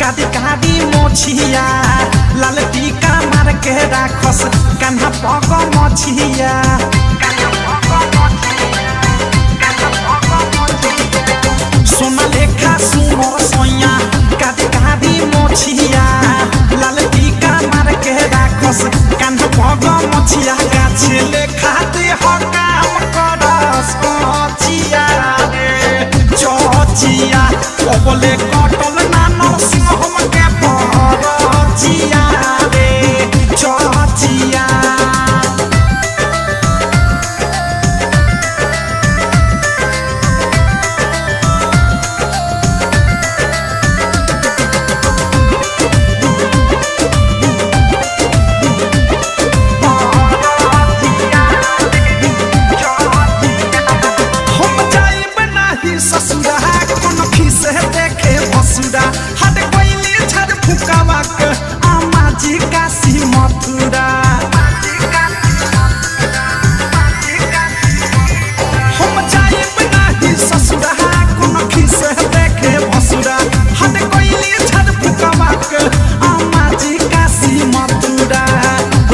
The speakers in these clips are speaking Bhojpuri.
कादी कादी मोछिया लाल टीका मार के राखस कान्हा पग मछिया सोना लेखा सुनर सोया कादी कादी मोछिया लाल टीका मार के राखस कान्हा पग मछिया गाछे लेखा दे हो काम करस मछिया रे चचिया ओबले कटल नानो सिंह हम के परचिया रे चचिया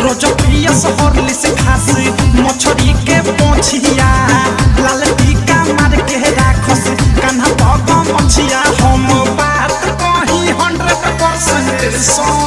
हरली से खासी मछरी के पोछिया लाल टीका मार के राखस कान्हा पग मछिया हम बात कही 100%